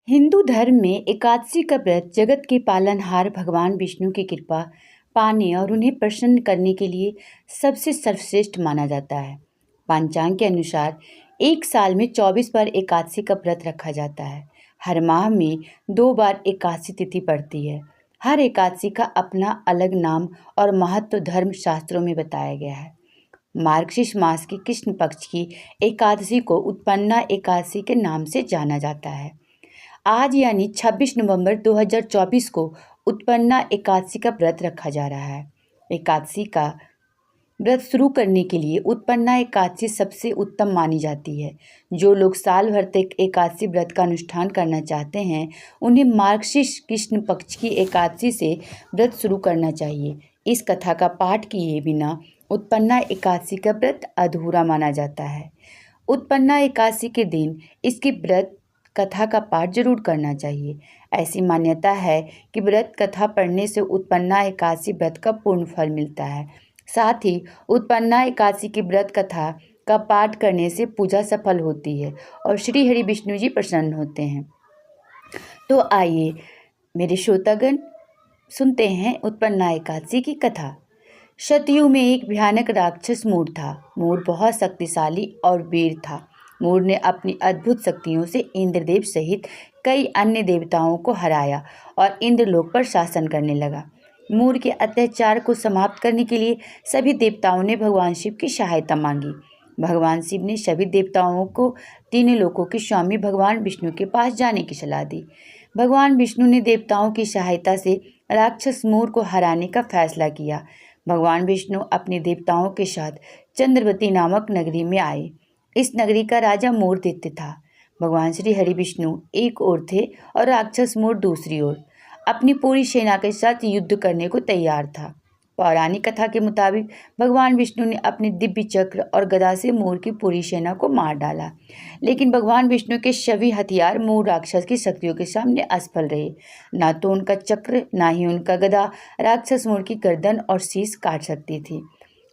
हिंदू धर्म में एकादशी का व्रत जगत के पालनहार भगवान विष्णु की कृपा पाने और उन्हें प्रसन्न करने के लिए सबसे सर्वश्रेष्ठ माना जाता है। पंचांग के अनुसार एक साल में 24 बार एकादशी का व्रत रखा जाता है। हर माह में 2 बार एकादशी तिथि पड़ती है। हर एकादशी का अपना अलग नाम और महत्व धर्म शास्त्रों में बताया गया है। मार्गशीर्ष मास की कृष्ण पक्ष की एकादशी को उत्पन्ना एकादशी के नाम से जाना जाता है। आज यानी 26 नवंबर 2024 को उत्पन्ना एकादशी का व्रत रखा जा रहा है। एकादशी का व्रत शुरू करने के लिए उत्पन्ना एकादशी सबसे उत्तम मानी जाती है। जो लोग साल भर तक एकादशी व्रत का अनुष्ठान करना चाहते हैं, उन्हें मार्गशीर्ष कृष्ण पक्ष की एकादशी से व्रत शुरू करना चाहिए। इस कथा का पाठ किए बिना उत्पन्ना एकादशी का व्रत अधूरा माना जाता है। उत्पन्ना एकादशी के दिन इसकी व्रत कथा का पाठ जरूर करना चाहिए। ऐसी मान्यता है कि व्रत कथा पढ़ने से उत्पन्ना एकादशी व्रत का पूर्ण फल मिलता है। साथ ही उत्पन्ना एकादशी की व्रत कथा का पाठ करने से पूजा सफल होती है और श्री हरि विष्णु जी प्रसन्न होते हैं। तो आइए मेरे श्रोतागण सुनते हैं उत्पन्ना एकादशी की कथा। शतयुग में एक भयानक राक्षस मूर था। मूर बहुत शक्तिशाली और वीर था। मूर ने अपनी अद्भुत शक्तियों से इंद्रदेव सहित कई अन्य देवताओं को हराया और इंद्रलोक पर शासन करने लगा। मूर के अत्याचार को समाप्त करने के लिए सभी देवताओं ने भगवान शिव की सहायता मांगी। भगवान शिव ने सभी देवताओं को तीनों लोकों के स्वामी भगवान विष्णु के पास जाने की सलाह दी। भगवान विष्णु ने देवताओं की सहायता से राक्षस मूर को हराने का फैसला किया। भगवान विष्णु अपने देवताओं के साथ चंद्रवती नामक नगरी में आए। इस नगरी का राजा मूरदैत्य था। भगवान श्री हरि विष्णु एक ओर थे और राक्षस मूर दूसरी ओर अपनी पूरी सेना के साथ युद्ध करने को तैयार था। पौराणिक कथा के मुताबिक भगवान विष्णु ने अपने दिव्य चक्र और गदा से मूर की पूरी सेना को मार डाला, लेकिन भगवान विष्णु के सभी हथियार मूर राक्षस की शक्तियों के सामने असफल रहे। ना तो उनका चक्र ना ही उनका गदा राक्षस मूर की गर्दन और शीश काट सकती थी।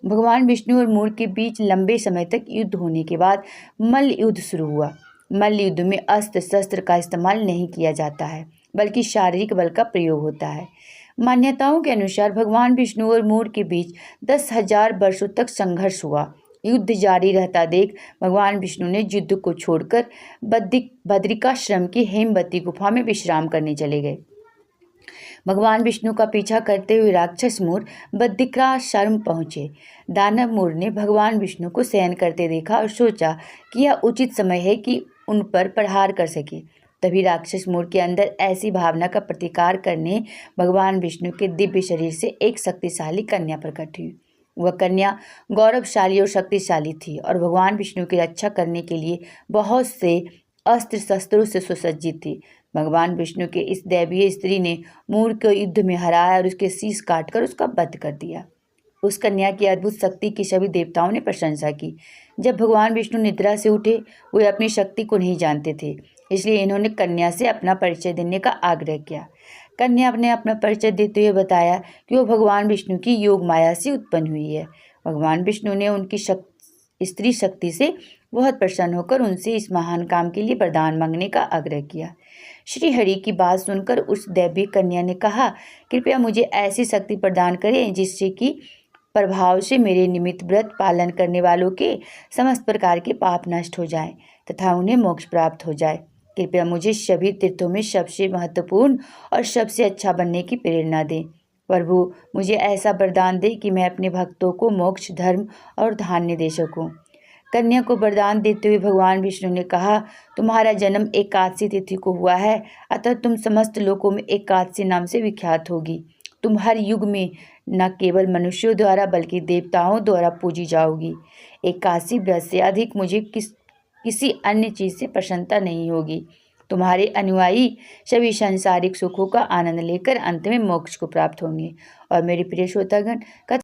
भगवान विष्णु और मूर के बीच लंबे समय तक युद्ध होने के बाद मल्ल युद्ध शुरू हुआ। मल्ल युद्ध में अस्त्र शस्त्र का इस्तेमाल नहीं किया जाता है, बल्कि शारीरिक बल का प्रयोग होता है। मान्यताओं के अनुसार भगवान विष्णु और मूर के बीच 10,000 वर्षों तक संघर्ष हुआ। युद्ध जारी रहता देख भगवान विष्णु ने युद्ध को छोड़कर बद्रिकाश्रम की हेमवती गुफा में विश्राम करने चले गए। भगवान विष्णु का पीछा करते हुए राक्षस मूर बद्रिकाश्रम पहुंचे। दानव मूर ने भगवान विष्णु को शयन करते देखा और सोचा कि यह उचित समय है कि उन पर प्रहार कर सके। तभी राक्षस मूर के अंदर ऐसी भावना का प्रतिकार करने भगवान विष्णु के दिव्य शरीर से एक शक्तिशाली कन्या प्रकट हुई। वह कन्या गौरवशाली और शक्तिशाली थी और भगवान विष्णु की रक्षा करने के लिए बहुत से अस्त्र शस्त्रों से सुसज्जित थी। भगवान विष्णु के इस दैवीय स्त्री ने मूर को युद्ध में हराया और उसके शीश काटकर उसका वध कर दिया। उस कन्या की अद्भुत शक्ति की सभी देवताओं ने प्रशंसा की। जब भगवान विष्णु निद्रा से उठे, वे अपनी शक्ति को नहीं जानते थे, इसलिए इन्होंने कन्या से अपना परिचय देने का आग्रह किया। कन्या ने अपना परिचय देते हुए बताया कि वो भगवान विष्णु की योग माया से उत्पन्न हुई है। भगवान विष्णु ने उनकी स्त्री शक्ति से बहुत प्रसन्न होकर उनसे इस महान काम के लिए वरदान मांगने का आग्रह किया। श्री हरि की बात सुनकर उस दैवीय कन्या ने कहा, कृपया मुझे ऐसी शक्ति प्रदान करें जिससे कि प्रभाव से मेरे निमित्त व्रत पालन करने वालों के समस्त प्रकार के पाप नष्ट हो जाएं तथा उन्हें मोक्ष प्राप्त हो जाए। कृपया मुझे सभी तीर्थों में सबसे महत्वपूर्ण और सबसे अच्छा बनने की प्रेरणा दें। प्रभु, मुझे ऐसा वरदान दे कि मैं अपने भक्तों को मोक्ष, धर्म और धान्य दे सकूं। कन्या को वरदान देते हुए भगवान विष्णु ने कहा, तुम्हारा जन्म एकादशी तिथि को हुआ है, अतः तुम समस्त लोकों में एकादशी नाम से विख्यात होगी। तुम हर युग में न केवल मनुष्यों द्वारा बल्कि देवताओं द्वारा पूजी जाओगी। एकादशी व्रत से अधिक मुझे किसी अन्य चीज़ से प्रसन्नता नहीं होगी। तुम्हारे अनुयायी सभी सांसारिक सुखों का आनंद लेकर अंत में मोक्ष को प्राप्त होंगे। और मेरे प्रिय श्रोतागण,